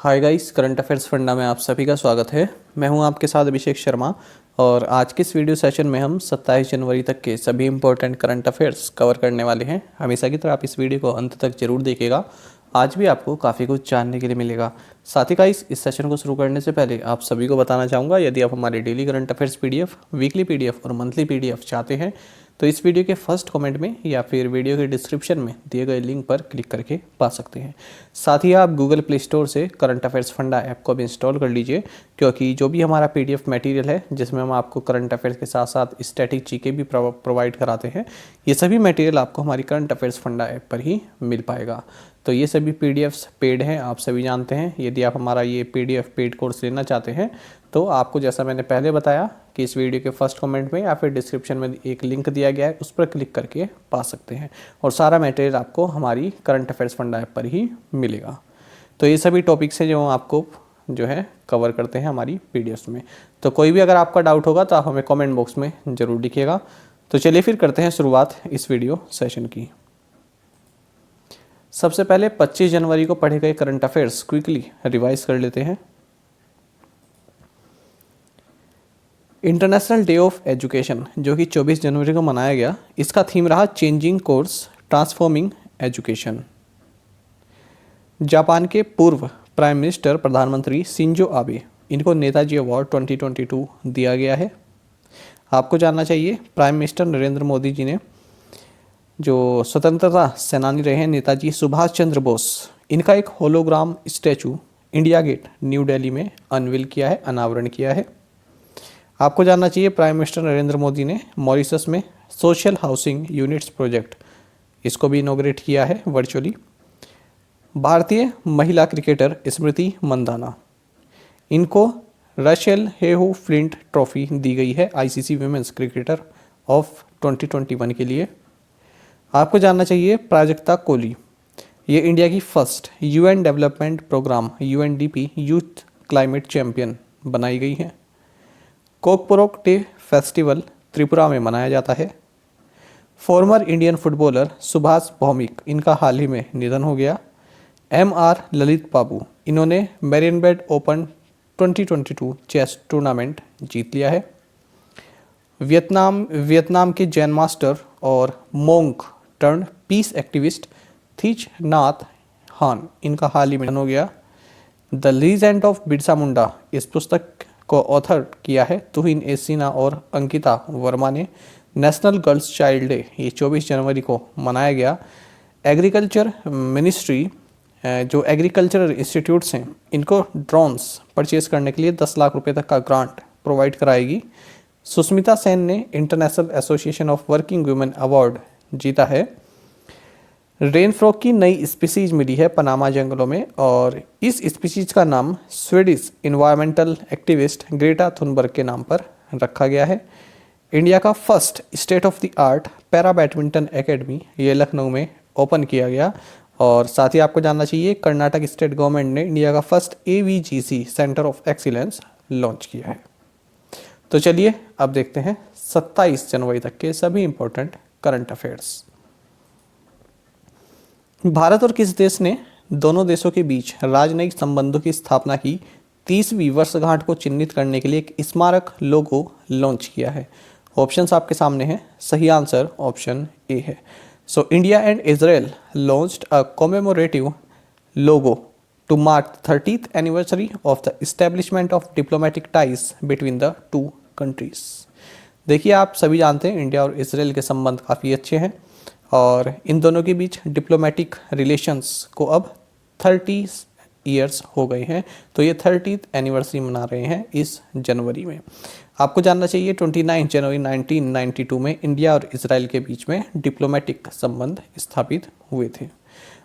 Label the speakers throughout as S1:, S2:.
S1: Hi guys, current affairs funda में आप सभी का स्वागत है। मैं हूं आपके साथ अभिषेक शर्मा और आज के इस वीडियो सेशन में हम 27 जनवरी तक के सभी इंपॉर्टेंट करंट अफेयर्स कवर करने वाले हैं। हमेशा की तरह आप इस वीडियो को अंत तक जरूर देखिएगा। आज भी आपको काफ़ी कुछ जानने के लिए मिलेगा। साथ ही गाइस, इस सेशन को शुरू करने से पहले आप सभी को बताना चाहूँगा, यदि आप हमारे daily current affairs PDF, weekly PDF और मंथली पीडीएफ चाहते हैं तो इस वीडियो के फर्स्ट कमेंट में या फिर वीडियो के डिस्क्रिप्शन में दिए गए लिंक पर क्लिक करके पा सकते हैं। साथ ही आप गूगल प्ले स्टोर से करंट अफेयर्स फंडा ऐप को भी इंस्टॉल कर लीजिए, क्योंकि जो भी हमारा पीडीएफ मटेरियल है जिसमें हम आपको करंट अफेयर्स के साथ साथ स्टैटिक जीके भी प्रोवाइड कराते हैं, ये सभी मटेरियल आपको हमारी करंट अफेयर्स फंडा ऐप पर ही मिल पाएगा। तो ये सभी पीडीएफ्स पेड हैं, आप सभी जानते हैं। यदि आप हमारा ये पीडीएफ पेड कोर्स लेना चाहते हैं तो आपको, जैसा मैंने पहले बताया, कि इस वीडियो के फर्स्ट कमेंट में या फिर डिस्क्रिप्शन में एक लिंक दिया गया है, उस पर क्लिक करके पा सकते हैं और सारा मटेरियल आपको हमारी करंट अफेयर्स फंडा ऐप पर ही मिलेगा। तो ये सभी टॉपिक्स हैं जो आपको जो है कवर करते हैं हमारी पीडीएफ्स में। तो कोई भी अगर आपका डाउट होगा तो आप हमें कमेंट बॉक्स में ज़रूर लिखिएगा। तो चलिए फिर करते हैं शुरुआत इस वीडियो सेशन की। सबसे पहले 25 जनवरी को पढ़े गए करंट अफेयर्स क्विकली रिवाइज कर लेते हैं। इंटरनेशनल डे ऑफ एजुकेशन, जो कि 24 जनवरी को मनाया गया, इसका थीम रहा changing course transforming education. Japan के पूर्व प्राइम मिनिस्टर प्रधानमंत्री शिंजो आबे, इनको नेताजी अवार्ड 2022 दिया गया है। आपको जानना चाहिए, प्राइम मिनिस्टर नरेंद्र मोदी जी ने जो स्वतंत्रता सेनानी रहे हैं नेताजी सुभाष चंद्र बोस, इनका एक hologram statue India get new Delhi में अनवील किया है, अनावरण किया है। आपको जानना चाहिए, प्राइम मिनिस्टर नरेंद्र मोदी ने मॉरिशस में सोशल हाउसिंग यूनिट्स प्रोजेक्ट, इसको भी इनॉग्रेट किया है वर्चुअली। भारतीय महिला क्रिकेटर स्मृति मंदाना, इनको रशेल हेहू फ्लिंट ट्रॉफी दी गई है आईसीसी वुमेन्स क्रिकेटर ऑफ 2021 के लिए। आपको जानना चाहिए, प्राजक्ता कोली, ये इंडिया की first UN Development Programme UNDP youth climate champion बनाई गई है। कोकपोरोक डे फेस्टिवल त्रिपुरा में मनाया जाता है। Former Indian footballer Subhash Bhowmick, इनका हाल ही में निधन हो गया। एमआर ललित बाबू, इन्होंने मैरियनबेड ओपन 2022 चेस टूर्नामेंट जीत लिया है। वियतनाम के जैन मास्टर और मोंक टर्न पीस एक्टिविस्ट थीच नाथ हान, इनका हाल ही में निधन हो गया। The legend of Birsa Munda, इस पुस्तक को ऑथर किया है तुहिन एसिना और अंकिता वर्मा ने। नेशनल गर्ल्स चाइल्ड डे, ये 24 जनवरी को मनाया गया। एग्रीकल्चर मिनिस्ट्री जो एग्रीकल्चरल इंस्टीट्यूट्स हैं, इनको ड्रोन्स परचेज करने के लिए 10 लाख रुपए तक का ग्रांट प्रोवाइड कराएगी। सुष्मिता सेन ने international association of working women award जीता है। रेन फ्रॉग की नई स्पीसीज मिली है पनामा जंगलों में और इस स्पीसीज का नाम Swedish environmental activist Greta Thunberg के नाम पर रखा गया है। इंडिया का first state of the art para badminton academy, ये लखनऊ में ओपन किया गया। और साथ ही आपको जानना चाहिए, कर्नाटक स्टेट गवर्नमेंट ने इंडिया का first AVGC centre of excellence launch किया है। तो चलिए अब देखते हैं 27 जनवरी तक के सभी इंपॉर्टेंट करंट अफेयर्स। भारत और किस देश ने दोनों देशों के बीच राजनयिक संबंधों की स्थापना की 30वीं वर्षगांठ को चिन्हित करने के लिए एक स्मारक लोगो लॉन्च किया है? ऑप्शंस आपके सामने हैं। सही आंसर ऑप्शन ए है। So India and Israel launched a commemorative logo to mark 30th anniversary of the establishment of diplomatic ties between the two countries. देखिए, आप सभी जानते हैं इंडिया और इजराइल के संबंध काफ़ी अच्छे हैं और इन दोनों के बीच डिप्लोमेटिक रिलेशंस को अब 30 ईयर्स हो गए हैं। तो ये 30th एनिवर्सरी मना रहे हैं इस जनवरी में। आपको जानना चाहिए, 29 जनवरी 1992 में इंडिया और इजराइल के बीच में डिप्लोमेटिक संबंध स्थापित हुए थे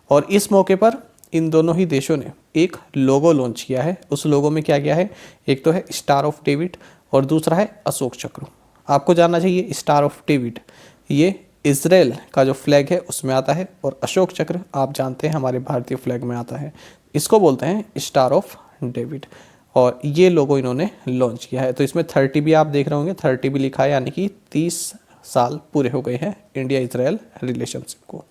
S1: और इस मौके पर इन दोनों ही देशों ने एक लोगो लॉन्च किया है। उस लोगो में क्या क्या है? एक तो है स्टार ऑफ डेविड और दूसरा है अशोक चक्र। आपको जानना चाहिए, स्टार ऑफ डेविड ये इजराइल का जो फ्लैग है उसमें आता है और अशोक चक्र आप जानते हैं हमारे भारतीय फ्लैग में आता है। इसको बोलते हैं स्टार ऑफ डेविड और ये लोगो इन्होंने लॉन्च किया है। तो इसमें 30 भी आप देख रहे होंगे, 30 भी लिखा है, यानी कि 30 साल पूरे हो गए हैं इंडिया इजराइल रिलेशनशिप को।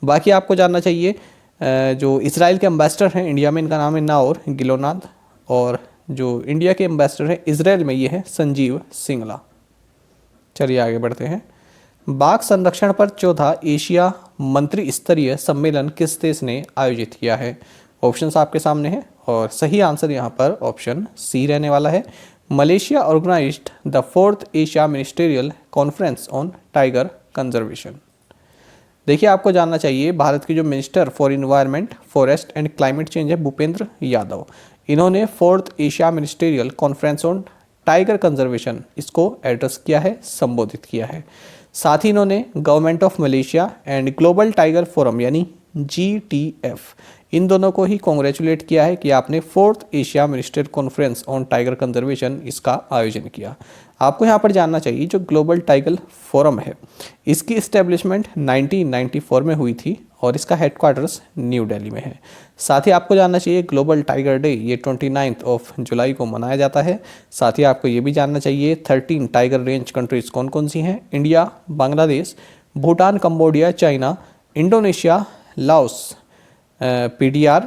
S1: बाकी आपको जानना चाहिए, जो इसराइल के एम्बेसडर हैं इंडिया में, इनका नाम है नाओर गिलोनाद, और जो इंडिया के एम्बेसडर हैं इसराइल में ये है संजीव सिंगला। चलिए आगे बढ़ते हैं। बाघ संरक्षण पर चौथा एशिया मंत्री स्तरीय सम्मेलन किस देश ने आयोजित किया है? ऑप्शंस आपके सामने हैं और सही आंसर यहाँ पर ऑप्शन सी रहने वाला है। Malaysia organised the 4th Asia ministerial conference on tiger conservation. देखिए, आपको जानना चाहिए भारत के जो minister for environment, forest and climate change है भूपेंद्र यादव, इन्होंने 4th Asia ministerial conference on tiger conservation इसको एड्रेस किया है, संबोधित किया है। साथ ही इन्होंने government of Malaysia and Global Tiger Forum यानी GTF, इन दोनों को ही कॉन्ग्रेचुलेट किया है कि आपने 4th Asia minister conference on tiger conservation इसका आयोजन किया। आपको यहाँ पर जानना चाहिए जो ग्लोबल टाइगर फोरम है इसकी इस्टेब्लिशमेंट 1994 में हुई थी और इसका हेडक्वार्टर्स न्यू दिल्ली में है। साथ ही आपको जानना चाहिए ग्लोबल टाइगर डे ये 29 जुलाई को मनाया जाता है। साथ ही आपको ये भी जानना चाहिए 13 टाइगर रेंज कंट्रीज कौन कौन सी हैं? India, Bangladesh, Bhutan, Cambodia, China, Indonesia, Laos, PDR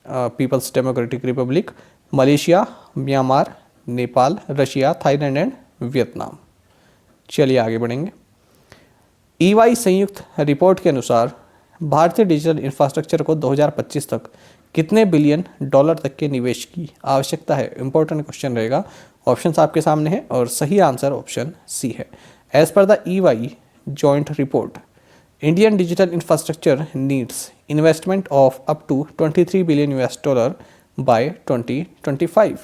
S1: people's democratic republic, Malaysia, Myanmar, Nepal, Russia, Thailand and Vietnam. चलिए आगे बढ़ेंगे। EY संयुक्त रिपोर्ट के अनुसार भारतीय डिजिटल इंफ्रास्ट्रक्चर को 2025 तक कितने बिलियन डॉलर तक के निवेश की आवश्यकता है? इंपॉर्टेंट क्वेश्चन रहेगा। ऑप्शंस आपके सामने हैं और सही आंसर ऑप्शन सी है। As per the EY joint report, Indian digital infrastructure needs investment of up to $23 billion by 2025।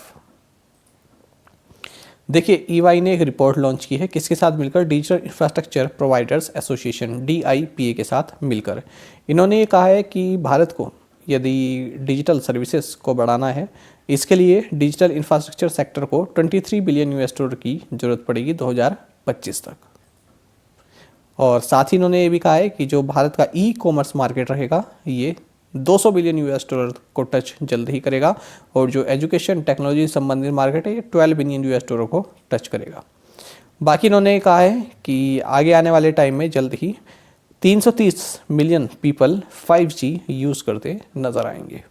S1: देखिए, EY ने एक रिपोर्ट लॉन्च की है, किसके साथ मिलकर? Digital infrastructure providers association DIPA के साथ मिलकर। इन्होंने ये कहा है कि भारत को यदि डिजिटल सर्विसेज को बढ़ाना है, इसके लिए डिजिटल इंफ्रास्ट्रक्चर सेक्टर को $23 बिलियन की जरूरत पड़ेगी 2025 तक। और साथ ही इन्होंने ये भी कहा है कि जो भारत का ई-कॉमर्स मार्केट रहेगा ये $200 बिलियन को टच जल्द ही करेगा, और जो एजुकेशन टेक्नोलॉजी संबंधित मार्केट है ये $12 बिलियन को टच करेगा। बाकी इन्होंने कहा है कि आगे आने वाले टाइम में जल्द ही 330 मिलियन पीपल 5G यूज़ करते नजर आएंगे।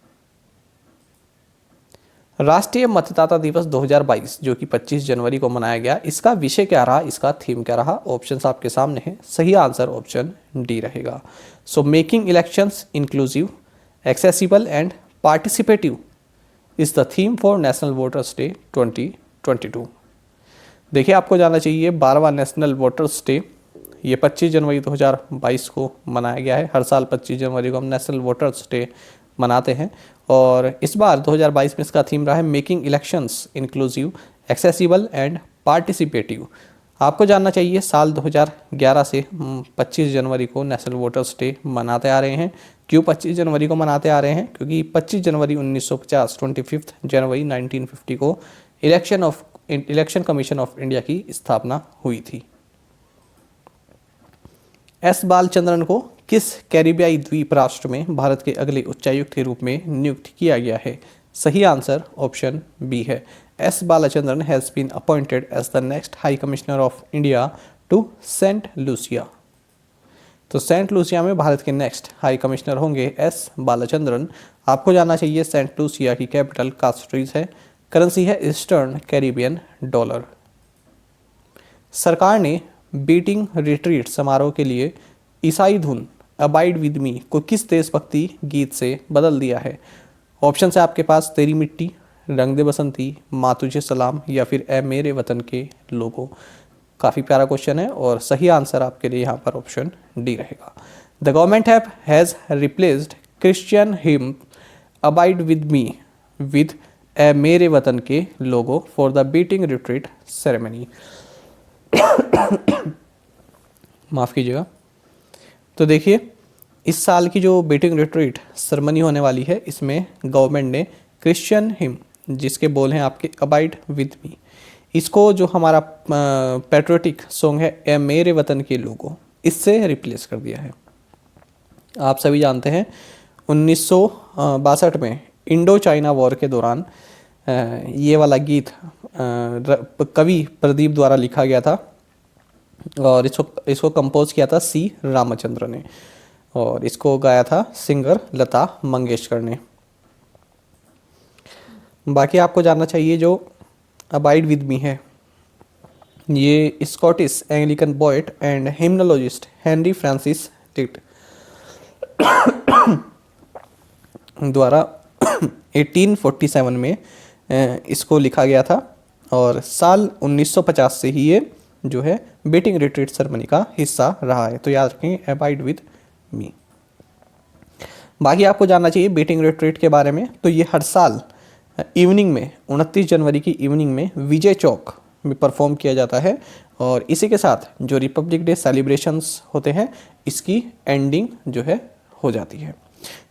S1: राष्ट्रीय मतदाता दिवस 2022 जो कि 25 जनवरी को मनाया गया, इसका विषय क्या रहा, इसका थीम क्या रहा? ऑप्शंस आपके सामने हैं। सही आंसर ऑप्शन डी रहेगा। So making elections inclusive, accessible and participative is the theme for national voters day 2022। देखिए, आपको जानना चाहिए 12वां नेशनल वोटर्स डे ये 25 जनवरी 2022 को मनाया गया है। हर साल 25 जनवरी को हम नेशनल वोटर्स डे मनाते हैं, और इस बार 2022 में इसका थीम रहा है making elections inclusive, accessible and participative. आपको जानना चाहिए साल 2011 से 25 जनवरी को नेशनल वोटर्स डे मनाते आ रहे हैं। क्यों 25 जनवरी को मनाते आ रहे हैं? क्योंकि 25 जनवरी 1950 25 जनवरी 1950 को इलेक्शन कमीशन ऑफ इंडिया की स्थापना हुई थी। एस बालचंद्रन को किस कैरिबियाई द्वीप राष्ट्र में भारत के अगले उच्चायुक्त के रूप में नियुक्त किया गया है? सही आंसर ऑप्शन बी है। S Balachandran has been appointed as the next high commissioner of India to Saint Lucia. तो सेंट लूसिया में भारत के नेक्स्ट हाई कमिश्नर होंगे एस बालचंद्रन। आपको जानना चाहिए सेंट लूसिया की कैपिटल कास्ट्रीज है, करेंसी है ईस्टर्न कैरिबियन डॉलर। सरकार ने बीटिंग रिट्रीट समारोह के लिए ईसाई धुन अबाइड विद मी को किस देशभक्ति गीत से बदल दिया है? ऑप्शन है आपके पास तेरी मिट्टी, रंग दे बसंती, माँ तुझे सलाम या फिर ए मेरे वतन के लोगों। काफ़ी प्यारा क्वेश्चन है और सही आंसर आपके लिए यहाँ पर ऑप्शन डी रहेगा। The government has replaced Christian hymn abide with me with a Mere Watan Ke Logon for the beating retreat ceremony. माफ़ कीजिएगा। तो देखिए, इस साल की जो बीटिंग रिट्रीट सेरेमनी होने वाली है, इसमें गवर्नमेंट ने क्रिश्चियन हिम जिसके बोल हैं आपके अबाइड विद मी, इसको जो हमारा पैट्रियोटिक सॉन्ग है ए मेरे वतन के लोगों, इससे रिप्लेस कर दिया है। आप सभी जानते हैं 1962 में इंडो चाइना वॉर के दौरान ये वाला गीत कवि प्रदीप द्वारा लिखा गया था और इसको कंपोज किया था सी रामचंद्र ने। और इसको गाया था सिंगर लता मंगेशकर ने। बाकी आपको जानना चाहिए जो अबाइड विद मी है, ये Scottish Anglican poet and hymnologist Henry Francis Lyte द्वारा 1847 में इसको लिखा गया था और साल 1950 से ही ये जो है बेटिंग रिट्रीट सेरेमनी का हिस्सा रहा है। तो याद रखें अबाइड विद मी। बाकी आपको जानना चाहिए बेटिंग रिट्रीट के बारे में, तो ये हर साल इवनिंग में 29 जनवरी की इवनिंग में विजय चौक में परफॉर्म किया जाता है और इसी के साथ जो रिपब्लिक डे सेलिब्रेशंस होते हैं इसकी एंडिंग जो है हो जाती है।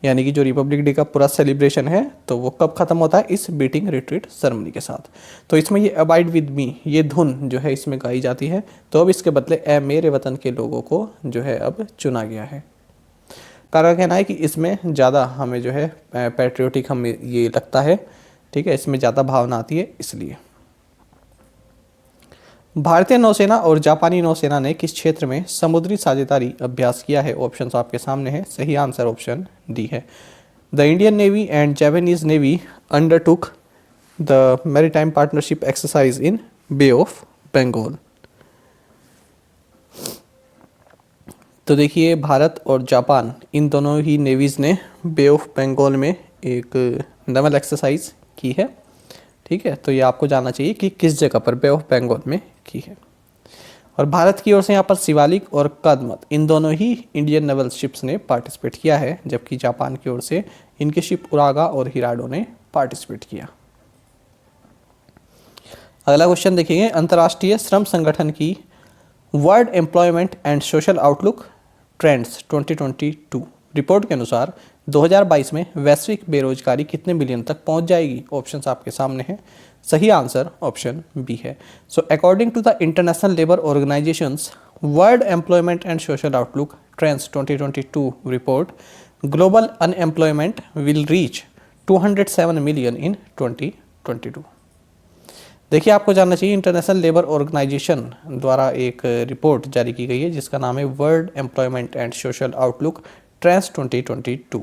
S1: यानी कि जो रिपब्लिक डे का पूरा सेलिब्रेशन है तो वो कब ख़त्म होता है, इस बेटिंग रिट्रीट सेरेमनी के साथ। तो इसमें ये अबाइड विद मी ये धुन जो है इसमें गाई जाती है। तो अब इसके बदले ए मेरे वतन के लोगों को जो है अब चुना गया है। कारण कहना है कि इसमें ज़्यादा हमें जो है पैट्रियोटिक हमें ये लगता है, ठीक है, इसमें ज़्यादा भावना आती है इसलिए। भारतीय नौसेना और जापानी नौसेना ने किस क्षेत्र में समुद्री साझेदारी अभ्यास किया है? ऑप्शन आपके सामने है, सही आंसर ऑप्शन डी है। The Indian navy and Japanese navy undertook the maritime partnership exercise in Bay of Bengal. तो देखिए भारत और जापान इन दोनों ही नेवीज़ ने बे ऑफ बंगाल में एक नेवल एक्सरसाइज की है, ठीक है। तो ये आपको जानना चाहिए कि किस जगह पर बे ऑफ बंगाल में की है। और भारत की ओर से यहाँ पर शिवालिक और कदमत इन दोनों ही इंडियन नेवल शिप्स ने पार्टिसिपेट किया है, जबकि जापान की ओर से इनके शिप उरागा और हिराडो ने पार्टिसिपेट किया। अगला क्वेश्चन देखिए, अंतर्राष्ट्रीय श्रम संगठन की world Employment and Social Outlook Trends 2022 report के अनुसार 2022 में वैश्विक बेरोजगारी कितने मिलियन तक पहुंच जाएगी? ऑप्शंस आपके सामने हैं, सही आंसर ऑप्शन बी है। So according to the International Labour Organization's World Employment and Social Outlook Trends 2022 report, global unemployment will reach 207 million in 2022। देखिए आपको जानना चाहिए इंटरनेशनल लेबर ऑर्गेनाइजेशन द्वारा एक रिपोर्ट जारी की गई है जिसका नाम है world Employment and Social Outlook Trends 2022।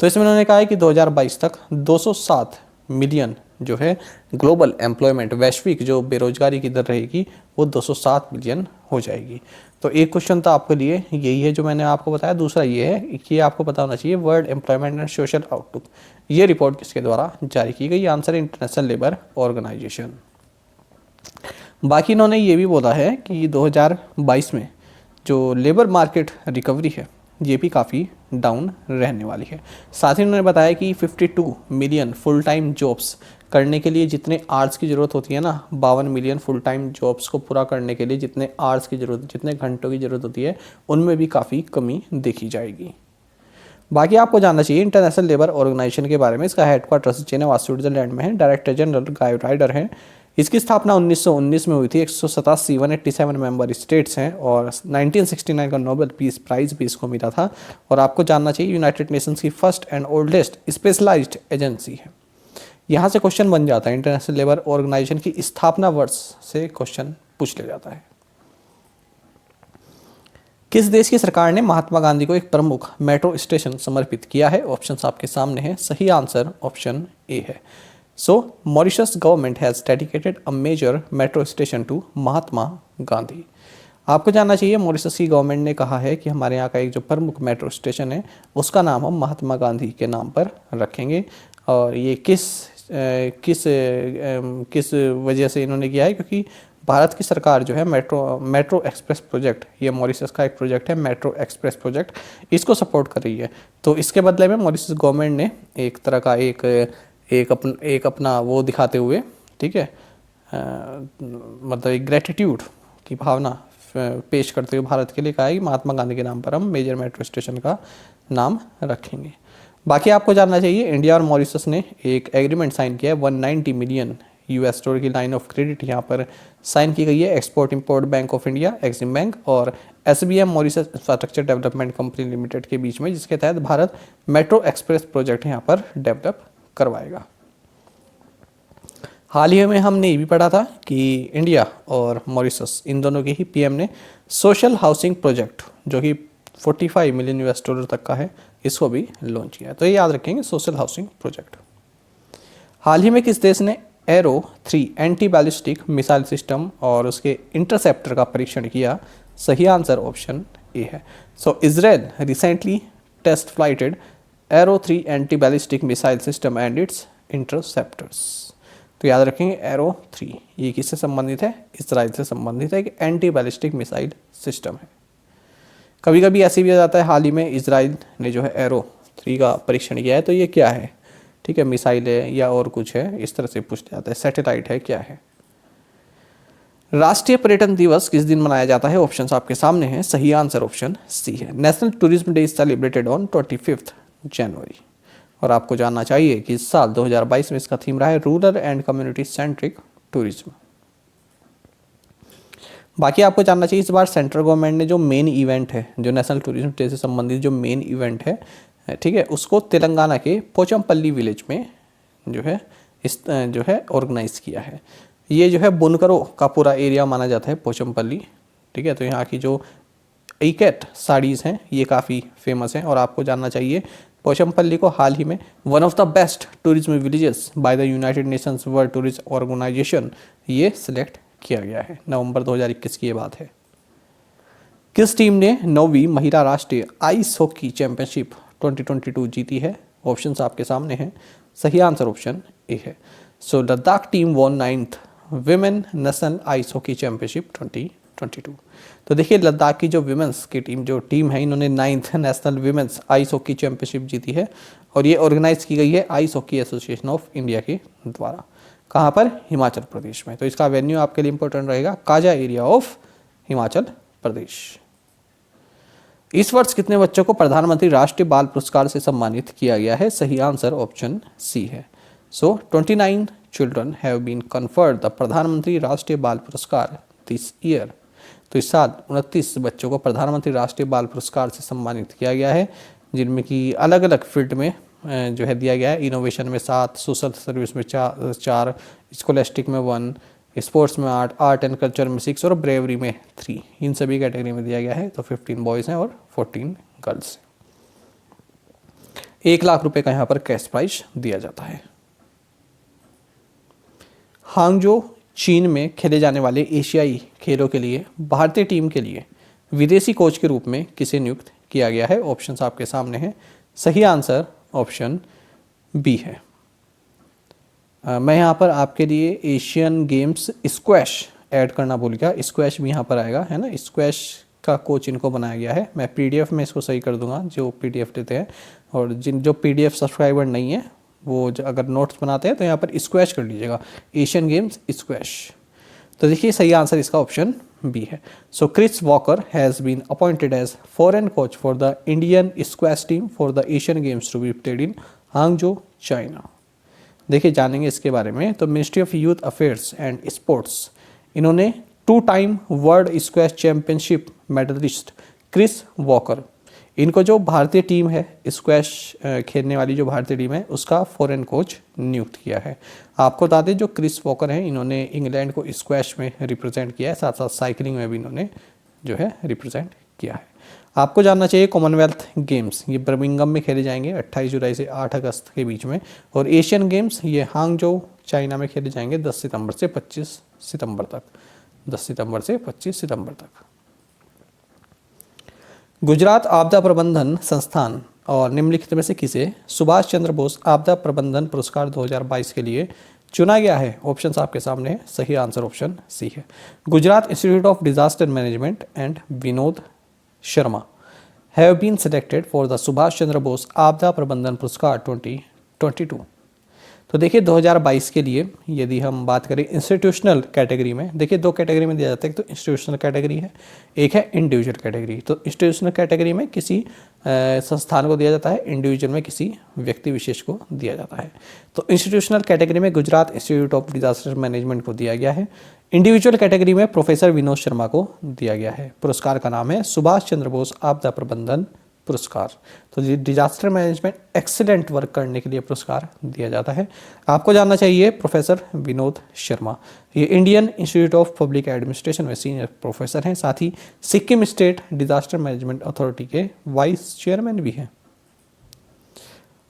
S1: तो इसमें उन्होंने कहा है कि 2022 तक 207 मिलियन जो है ग्लोबल एम्प्लॉयमेंट वैश्विक जो बेरोजगारी की दर रहेगी वो 207 मिलियन हो जाएगी। तो एक क्वेश्चन तो आपके लिए यही है जो मैंने आपको बताया। दूसरा ये है कि आपको पता होना चाहिए World Employment and Social Outlook ये रिपोर्ट किसके द्वारा जारी की गई? Answer International Labour Organization. बाकी इन्होंने ये भी बोला है कि 2022 में जो लेबर मार्केट रिकवरी है ये भी काफ़ी डाउन रहने वाली है। साथ ही उन्होंने बताया कि 52 मिलियन फुल टाइम जॉब्स करने के लिए जितने आवर्स की ज़रूरत होती है ना, 52 मिलियन फुल टाइम जॉब्स को पूरा करने के लिए जितने आवर्स की ज़रूरत, जितने घंटों की ज़रूरत होती है उनमें भी काफ़ी कमी देखी जाएगी। बाकी आपको जानना चाहिए इंटरनेशनल लेबर ऑर्गेनाइजेशन के बारे में। इसका हेडक्वार्टर जेनेवा स्विट्जरलैंड में है। डायरेक्टर जनरल गाय राइडर हैं। इसकी स्थापना 1919 में हुई थी। 187 187 मेंबर स्टेट्स हैं और 1969 का नोबेल पीस प्राइज भी इसको मिला था। और आपको जानना चाहिए यूनाइटेड नेशंस की first and oldest specialised agency है। यहाँ से क्वेश्चन बन जाता है, इंटरनेशनल लेबर ऑर्गेनाइजेशन की स्थापना वर्ष से क्वेश्चन पूछ लिया जाता है। किस देश की सरकार ने महात्मा गांधी को एक प्रमुख मेट्रो स्टेशन समर्पित किया है? ऑप्शंस आपके सामने हैं, सही आंसर ऑप्शन ए है। So Mauritius government has dedicated a major metro station to Mahatma Gandhi. आपको जानना चाहिए मॉरिशस की गवर्नमेंट ने कहा है कि हमारे यहाँ का एक जो प्रमुख मेट्रो स्टेशन है उसका नाम हम महात्मा गांधी के नाम पर रखेंगे। और ये किस वजह से इन्होंने किया है? क्योंकि भारत की सरकार जो है मेट्रो एक्सप्रेस प्रोजेक्ट, ये मॉरिशस का एक प्रोजेक्ट है मेट्रो एक्सप्रेस प्रोजेक्ट, इसको सपोर्ट कर रही है। तो इसके बदले में मॉरिशस गवर्नमेंट ने एक तरह का एक अपना वो दिखाते हुए, ठीक है, मतलब एक ग्रेटिट्यूड की भावना पेश करते हुए भारत के लिए कहा है कि महात्मा गांधी के नाम पर हम मेजर मेट्रो स्टेशन का नाम रखेंगे। बाकी आपको जानना चाहिए इंडिया और मॉरिशस ने एक एग्रीमेंट साइन किया है। 190 मिलियन US$ की लाइन ऑफ क्रेडिट यहाँ पर साइन की गई है export import bank of India Exim bank और SBM Mauritius infrastructure development company limited के बीच में, जिसके तहत भारत मेट्रो एक्सप्रेस प्रोजेक्ट यहाँ पर डेवलप करवाएगा। हाल ही में हमने ये भी पढ़ा था कि इंडिया और मॉरिशस इन दोनों के ही PM ने सोशल हाउसिंग प्रोजेक्ट जो कि 45 मिलियन US$ तक का है, इसको भी लॉन्च किया है। तो ये याद रखेंगे सोशल हाउसिंग प्रोजेक्ट। हाल ही में किस देश ने arrow 3 anti ballistic missile system और उसके इंटरसेप्टर का परीक्षण किया? सही आंसर ऑप्शन ए है। So Israel recently test flighted arrow 3 anti ballistic missile system and its interceptors. तो याद रखेंगे एरो 3 ये किससे संबंधित है? इजराइल से संबंधित है कि एंटी बैलिस्टिक मिसाइल सिस्टम है। कभी कभी ऐसे भी आ जाता है, हाल ही में इजराइल ने जो है एरो 3 का परीक्षण किया है, तो ये क्या है? ठीक है, मिसाइल है या और कुछ है, इस तरह से पूछा जाता है। सैटेलाइट है, क्या है? राष्ट्रीय पर्यटन दिवस किस दिन मनाया जाता है? ऑप्शंस आपके सामने हैं। सही आंसर ऑप्शन सी है। National tourism day is celebrated on 25 जनवरी। और आपको जानना चाहिए कि इस साल 2022 में इसका थीम रहा है rural and community centric tourism. बाकी आपको जानना चाहिए इस बार सेंट्रल गवर्नमेंट ने जो मेन इवेंट है, जो नेशनल टूरिज्म डे से संबंधित जो मेन इवेंट है, ठीक है, उसको तेलंगाना के पोचमपल्ली विलेज में जो है इस जो है ऑर्गेनाइज किया है। ये जो है बुनकरों का पूरा एरिया माना जाता है पोचमपल्ली। ठीक है, तो यहाँ की जो इकेट साड़ीज़ हैं ये काफ़ी फेमस हैं। और आपको जानना चाहिए पोचमपल्ली को हाल ही में one of the best tourism villages by the United Nations World Tourism Organization ये सिलेक्ट किया गया है। नवंबर 2021 की ये बात है। किस टीम ने 9वीं महिला राष्ट्रीय आइस हॉकी चैंपियनशिप 2022 जीती है? ऑप्शंस आपके सामने हैं। सही आंसर ऑप्शन ए है। So Ladakh team won 9th women national ice hockey championship 2022। तो देखिए लद्दाख की जो विमेंस की टीम है, इन्होंने 9th national women's ice hockey championship जीती है और ये ऑर्गेनाइज की गई है ice hockey association of India के द्वारा। कहाँ पर? हिमाचल प्रदेश में। तो इसका वेन्यू आपके लिए इंपॉर्टेंट रहेगा, काजा एरिया ऑफ हिमाचल प्रदेश। इस वर्ष कितने बच्चों को प्रधानमंत्री राष्ट्रीय बाल पुरस्कार से सम्मानित किया गया है? सही आंसर ऑप्शन सी है। So 29 children have been conferred the Pradhan Mantri Rashtriya बाल पुरस्कार दिस ईयर। तो इस साल 29 बच्चों को प्रधानमंत्री राष्ट्रीय बाल पुरस्कार से सम्मानित किया गया है, जिनमें कि अलग अलग फील्ड में जो है दिया गया है। इनोवेशन में 7, सोशल सर्विस में 4, स्कॉलस्टिक में 1, स्पोर्ट्स में 8, आर्ट एंड कल्चर में 6 और ब्रेवरी में 3। इन सभी कैटेगरी में दिया गया है। तो 15 बॉयज़ हैं और 14 गर्ल्स हैं। 1 लाख रुपए का यहाँ पर कैश प्राइज दिया जाता है। हांगजो चीन में खेले जाने वाले एशियाई खेलों के लिए भारतीय टीम के लिए विदेशी कोच के रूप में किसे नियुक्त किया गया है? ऑप्शंस आपके सामने हैं। सही आंसर ऑप्शन बी है। मैं यहाँ पर आपके लिए एशियन गेम्स स्क्वैश ऐड करना भूल गया। स्क्वैश भी यहाँ पर आएगा, है ना। स्क्वैश का कोच इनको बनाया गया है। मैं PDF में इसको सही कर दूंगा जो PDF लेते हैं, और जो PDF सब्सक्राइबर नहीं है वो अगर नोट्स बनाते हैं तो यहाँ पर स्क्वैश कर लीजिएगा, एशियन गेम्स स्क्वैश। तो देखिए सही आंसर इसका ऑप्शन बी है। So Chris Walker has been appointed as foreign coach for the Indian squash team for the Asian Games to be played in Hangzhou China. देखिए जानेंगे इसके बारे में। तो Ministry of Youth Affairs and Sports, इन्होंने 2 time world squash championship medallist Chris Walker, इनको जो भारतीय टीम है स्क्वैश खेलने वाली जो भारतीय टीम है उसका फॉरेन कोच नियुक्त किया है। आपको बता दें जो क्रिस वॉकर हैं इन्होंने इंग्लैंड को स्क्वैश में रिप्रेजेंट किया है, साथ साथ साइकिलिंग में भी इन्होंने जो है रिप्रेजेंट किया है। आपको जानना चाहिए कॉमनवेल्थ गेम्स ये बर्मिंघम में खेले जाएंगे 28 जुलाई से 8 अगस्त के बीच में, और एशियन गेम्स ये हांगजो चाइना में खेले जाएंगे 10 सितंबर से 25 सितंबर तक। 10 सितंबर से 25 सितंबर तक। गुजरात आपदा प्रबंधन संस्थान और निम्नलिखित में से किसे सुभाष चंद्र बोस आपदा प्रबंधन पुरस्कार 2022 के लिए चुना गया है? ऑप्शंस आपके सामने है। सही आंसर ऑप्शन सी है। Gujarat institute of disaster management and Vinod Sharma have been selected for the Subhash Chandra Bose Aapda Prabandhan पुरस्कार 2022। तो देखिए 2022 के लिए यदि हम बात करें इंस्टीट्यूशनल कैटेगरी में, देखिए 2 कैटेगरी में दिया जाता है। एक तो इंस्टीट्यूशनल कैटेगरी है, एक है इंडिविजुअल कैटेगरी। तो इंस्टीट्यूशनल कैटेगरी में किसी संस्थान को दिया जाता है, इंडिविजुअल में किसी व्यक्ति विशेष को दिया जाता है। तो इंस्टीट्यूशनल कैटेगरी में Gujarat institute of disaster management को दिया गया है। इंडिविजुअल कैटेगरी में प्रोफेसर विनोद शर्मा को दिया गया है। पुरस्कार का नाम है सुभाष चंद्र बोस आपदा प्रबंधन पुरस्कार। तो डिजास्टर मैनेजमेंट एक्सीलेंट वर्क करने के लिए पुरस्कार दिया जाता है। आपको जानना चाहिए प्रोफेसर विनोद शर्मा, ये Indian institute of public administration में सीनियर प्रोफेसर हैं, साथ ही Sikkim state disaster management authority के वाइस चेयरमैन भी हैं।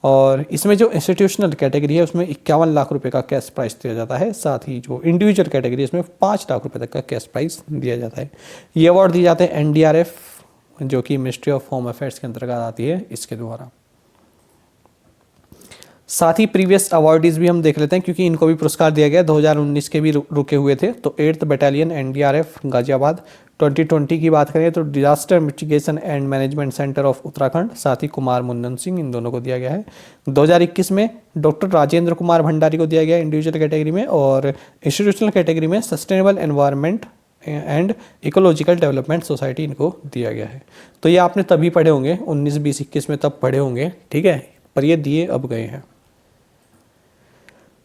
S1: और इसमें जो इंस्टीट्यूशनल कैटेगरी है उसमें 51 लाख रुपए का कैश प्राइस दिया जाता है, साथ ही जो इंडिविजुअल कैटेगरी है उसमें 5 लाख रुपए तक का कैश प्राइस दिया जाता है। ये अवार्ड दिए जाते हैं एनडीआरएफ, जो कि मिनिस्ट्री ऑफ होम अफेयर्स के अंतर्गत आती है, इसके द्वारा। साथ ही प्रीवियस अवार्डीज भी हम देख लेते हैं, क्योंकि इनको भी पुरस्कार दिया गया। 2019 के भी रुके हुए थे। तो 8th बटालियन एनडीआरएफ गाजियाबाद, 2020 की बात करें तो disaster mitigation and management centre of Uttarakhand, साथ ही कुमार मुन्नन सिंह, इन दोनों को दिया गया है। 2021 में डॉक्टर राजेंद्र कुमार भंडारी को दिया गया इंडिविजुअल कैटेगरी में, और इंस्टीट्यूशनल कैटेगरी में sustainable environment and ecological development society इनको दिया गया है। तो ये आपने तभी पढ़े होंगे 19, 20, 21 में तब पढ़े होंगे, ठीक है, पर ये दिए अब गए हैं।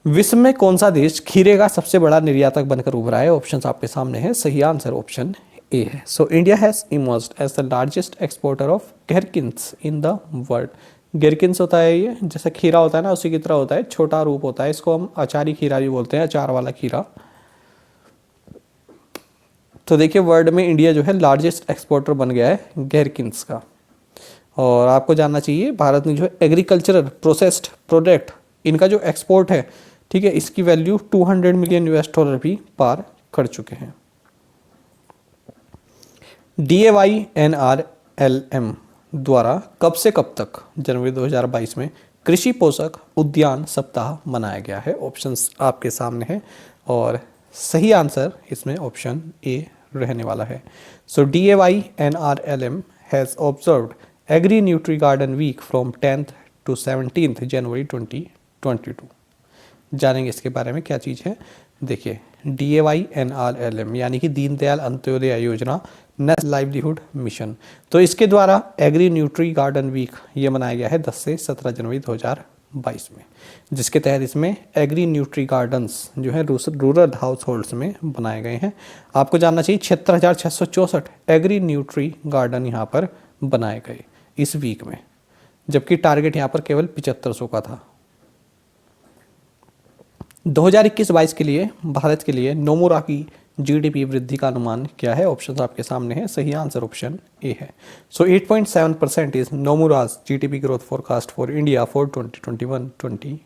S1: विश्व में कौन सा देश खीरे का सबसे बड़ा निर्यातक बनकर उभरा है? ऑप्शंस आपके सामने है, सही आंसर ऑप्शन ए है। So India has emerged as the largest exporter of gherkins in the world. Gherkins होता है ये, जैसे खीरा होता है ना, उसी की तरह होता है, छोटा रूप होता है, इसको हम अचारी खीरा भी बोलते हैं, अचार वाला खीरा। तो देखिए वर्ल्ड में इंडिया जो है लार्जेस्ट एक्सपोर्टर बन गया है गैरकिन्स का। और आपको जानना चाहिए भारत ने जो एग्रीकल्चरल प्रोसेस्ड प्रोडक्ट इनका जो एक्सपोर्ट है, ठीक है, इसकी वैल्यू $200 मिलियन भी पार कर चुके हैं। DAYNRLM द्वारा कब से कब तक जनवरी 2022 में कृषि पोषक उद्यान सप्ताह मनाया गया है? ऑप्शंस आपके सामने है, और सही आंसर इसमें ऑप्शन ए रहने वाला है। So DAYNRLM has observed agri nutri garden week from 10th to 17th January 2022। जानेंगे इसके बारे में क्या चीज़ है। देखिए DAYNRLM यानी कि दीनदयाल अंत्योदय योजना, नेशनल लाइवलीहुड मिशन, तो इसके द्वारा एग्री न्यूट्री गार्डन वीक ये मनाया गया है 10 से 17 जनवरी 2022 में, जिसके तहत इसमें एग्री न्यूट्री गार्डन्स जो है रूरल हाउस होल्ड्स में बनाए गए हैं। आपको जानना चाहिए 76,664 एग्री न्यूट्री गार्डन यहाँ पर बनाए गए इस वीक में, जबकि टारगेट यहाँ पर केवल 7500 का था। 2021-22 के लिए भारत के लिए नोमुरा की जीडीपी वृद्धि का अनुमान क्या है? ऑप्शन आपके सामने है, सही आंसर ऑप्शन ए है। So 8.7% is Nomura's GDP growth forecast for India for 2021-22।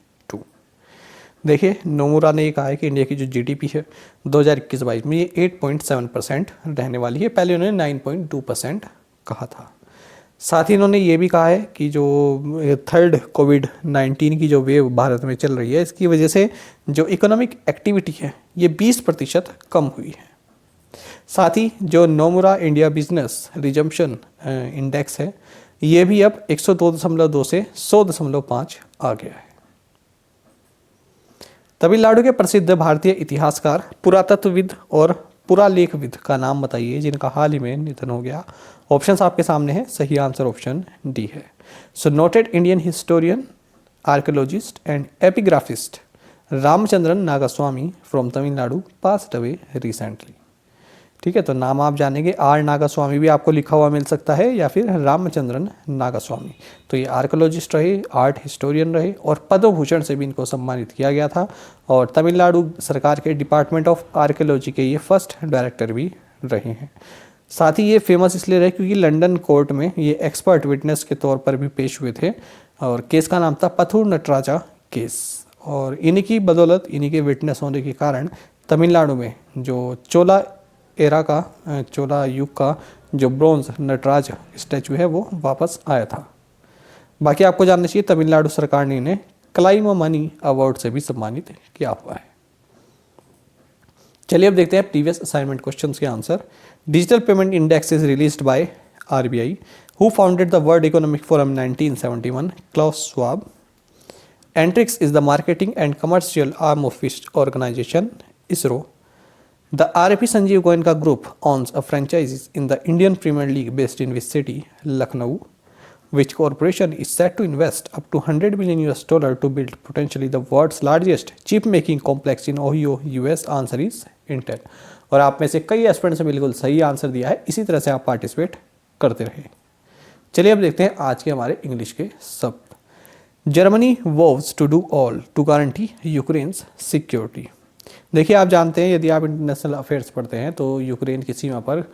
S1: देखिए नोमुरा ने कहा है कि इंडिया की जो जीडीपी है 2021-22 में ये 8.7% रहने वाली है। पहले उन्होंने 9.2% कहा था। साथ ही इन्होंने ये भी कहा है कि जो थर्ड कोविड-19 की जो वेव भारत में चल रही है, इसकी वजह से जो इकोनॉमिक एक्टिविटी है ये 20% कम हुई है। साथ ही जो Nomura India business resumption index है ये भी अब 102.2 से 100.5 आ गया है। तमिलनाडु के प्रसिद्ध भारतीय इतिहासकार, पुरातत्वविद और पुरालेखविद का नाम बताइए जिनका हाल ही में निधन हो गया। ऑप्शंस आपके सामने है, सही आंसर ऑप्शन डी है। So noted Indian historian, archaeologist and epigraphist Ramachandran Nagaswamy from Tamil Nadu passed away recently. ठीक है, तो नाम आप जानेंगे, आर नागास्वामी भी आपको लिखा हुआ मिल सकता है या फिर रामचंद्रन नागास्वामी। तो ये आर्कियोलॉजिस्ट रहे, आर्ट हिस्टोरियन रहे और पद्म भूषण से भी इनको सम्मानित किया गया था। और तमिलनाडु सरकार के डिपार्टमेंट ऑफ आर्कियोलॉजी के ये फर्स्ट डायरेक्टर भी रहे हैं। साथ ही ये फेमस इसलिए रहे क्योंकि लंदन कोर्ट में ये एक्सपर्ट विटनेस के तौर पर भी पेश हुए थे और केस का नाम था पथुर नटराजा केस। और इन्हीं की बदौलत, इन्हीं के विटनेस होने के कारण तमिलनाडु में जो चोला युग का जो ब्रोंज नटराज स्टैचू है वो वापस आया था। बाकी आपको जानना चाहिए तमिलनाडु सरकार ने इन्हें कलाइमामणि अवार्ड से भी सम्मानित किया हुआ है। चलिए अब देखते हैं प्रीवियस असाइनमेंट क्वेश्चंस के answer. Digital payment index is released by RBI. Who founded the World Economic Forum 1971? Klaus Schwab. Antrix is the marketing and commercial arm of which organization? ISRO. The RP Sanjeev Goenka Group owns a franchise in the Indian Premier League based in which city? Lucknow. Which corporation is set to invest up to $100 million to build potentially the world's largest chip making complex in Ohio, US? Answer is Intel. और आप में से कई aspirants ने बिल्कुल सही answer दिया है, इसी तरह से आप पार्टिसिपेट करते रहे। चलिए अब देखते हैं आज के हमारे इंग्लिश के शब्द। Germany vows to do all to guarantee Ukraine's security. देखिए आप जानते हैं, यदि आप इंटरनेशनल अफेयर्स पढ़ते हैं तो यूक्रेन की सीमा पर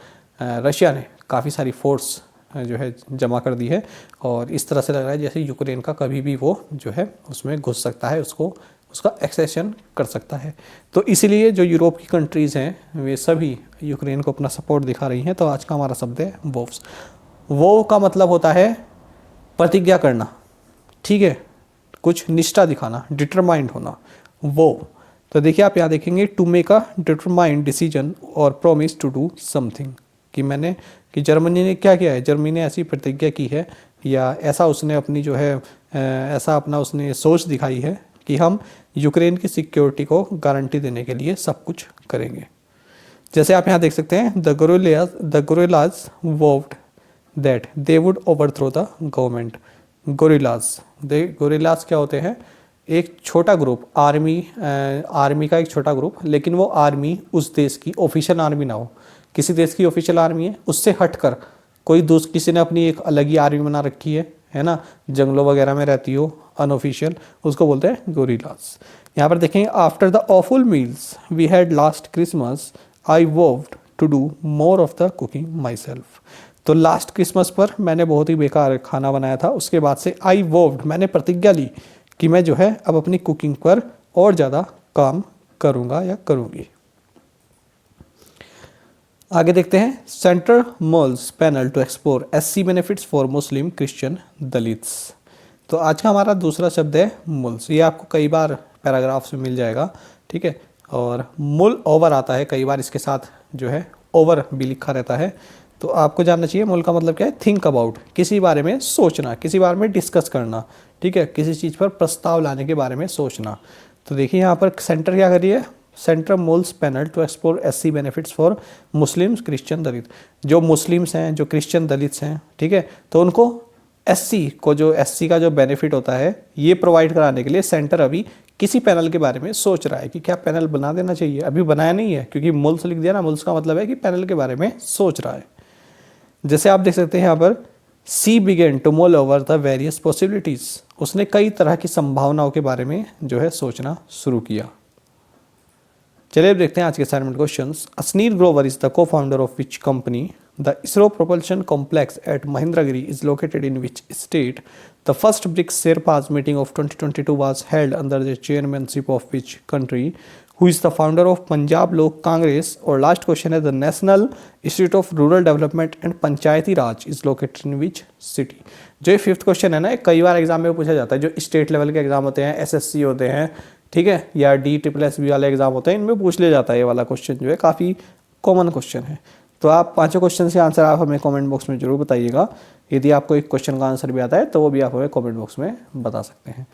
S1: रशिया ने काफ़ी सारी फोर्स जो है जमा कर दी है, और इस तरह से लग रहा है जैसे यूक्रेन का कभी भी वो जो है उसमें घुस सकता है, उसका एक्सेशन कर सकता है। तो इसीलिए जो यूरोप की कंट्रीज़ हैं वे सभी यूक्रेन को अपना सपोर्ट दिखा रही हैं। तो आज का हमारा शब्द है वोव्स। वो का मतलब होता है प्रतिज्ञा करना, ठीक है, कुछ निष्ठा दिखाना, डिटरमाइंड होना, वो। तो देखिए आप यहाँ देखेंगे to make a determined decision और प्रॉमिस टू डू समथिंग, कि जर्मनी ने क्या किया है, जर्मनी ने ऐसी प्रतिज्ञा की है या ऐसा उसने अपनी जो है ऐसा अपना उसने सोच दिखाई है कि हम यूक्रेन की सिक्योरिटी को गारंटी देने के लिए सब कुछ करेंगे। जैसे आप यहाँ देख सकते हैं the guerrillas vowed that they would overthrow the government. Guerrillas क्या होते हैं, एक छोटा ग्रुप, आर्मी का एक छोटा ग्रुप, लेकिन वो आर्मी उस देश की ऑफिशियल आर्मी ना हो, किसी देश की ऑफिशियल आर्मी है उससे हटकर कोई दूसरी किसी ने अपनी एक अलग ही आर्मी बना रखी है ना, जंगलों वगैरह में रहती हो, अनऑफिशियल, उसको बोलते हैं गोरिल्लास। यहाँ पर देखेंगे after the awful meals we had last Christmas I vowed to do more of the cooking myself. तो लास्ट क्रिसमस पर मैंने बहुत ही बेकार खाना बनाया था, उसके बाद से आई वोव्ड मैंने प्रतिज्ञा ली कि मैं जो है अब अपनी कुकिंग पर और ज़्यादा काम करूँगा या करूँगी। आगे देखते हैं centre mulls panel to explore SC benefits for Muslim Christian Dalits. तो आज का हमारा दूसरा शब्द है मुल्स। ये आपको कई बार पैराग्राफ्स में मिल जाएगा, ठीक है, और मुल ओवर आता है कई बार, इसके साथ जो है ओवर भी लिखा रहता है। तो आपको जानना चाहिए मुल का मतलब क्या है, थिंक अबाउट, किसी बारे में सोचना, किसी बारे में डिस्कस करना, ठीक है, किसी चीज़ पर प्रस्ताव लाने के बारे में सोचना। तो देखिए यहाँ पर सेंटर क्या कर रही है, centre mulls panel to explore SC benefits for Muslims Christian Dalit. जो मुस्लिम्स हैं, जो क्रिश्चियन दलित्स हैं, ठीक है, तो उनको एससी को, जो एससी का जो बेनिफिट होता है ये प्रोवाइड कराने के लिए सेंटर अभी किसी पैनल के बारे में सोच रहा है कि क्या पैनल बना देना चाहिए। अभी बनाया नहीं है क्योंकि मुल्स लिख दिया ना, मुल्स का मतलब है कि पैनल के बारे में सोच रहा है। जैसे आप देख सकते हैं यहाँ पर सी बिगेन टू मुल ओवर द वेरियस पॉसिबिलिटीज, उसने कई तरह की संभावनाओं के बारे में जो है सोचना शुरू किया। चलिए अब देखते हैं आज के assignment questions. Ashneer Grover is the co founder of which company? The ISRO propulsion complex at Mahendragiri is located in which state? The first BRICS Sherpas meeting of 2022 was held under the chairmanship of which country? Who is the founder of Punjab Lok Congress? और last question है the national institute of rural development and Panchayati Raj is located in which city? जो ये fifth question है ना, कई बार exam में पूछा जाता है, जो स्टेट लेवल के एग्जाम होते हैं, एसएससी होते हैं, ठीक है, या DSSB वाले एग्जाम होते हैं, इनमें पूछ लिया जाता है। ये वाला क्वेश्चन जो है काफ़ी कॉमन क्वेश्चन है। तो आप पांचों क्वेश्चन के आंसर आप हमें कमेंट बॉक्स में जरूर बताइएगा। यदि आपको एक क्वेश्चन का आंसर भी आता है तो वो भी आप हमें कमेंट बॉक्स में बता सकते हैं।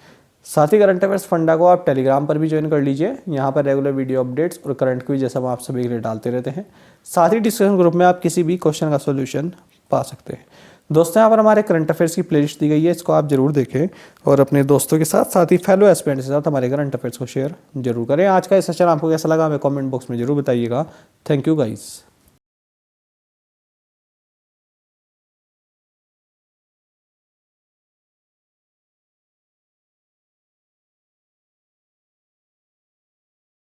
S1: साथ ही करंट अफेयर्स फंडा को आप टेलीग्राम पर भी ज्वाइन कर लीजिए। यहाँ पर रेगुलर वीडियो अपडेट्स और करंट क्विज जैसा हम आप सभी के लिए डालते रहते हैं। साथ ही डिस्कशन ग्रुप में आप किसी भी क्वेश्चन का सोल्यूशन पा सकते हैं। दोस्तों, यहाँ पर हमारे करंट अफेयर्स की प्लेलिस्ट दी गई है, इसको आप जरूर देखें और अपने दोस्तों के साथ, साथ ही फेलो एस्पिरेंट्स के साथ हमारे करंट अफेयर्स को शेयर जरूर करें। आज का ये सेशन आपको कैसा लगा हमें कमेंट बॉक्स में जरूर बताइएगा। Thank you guys.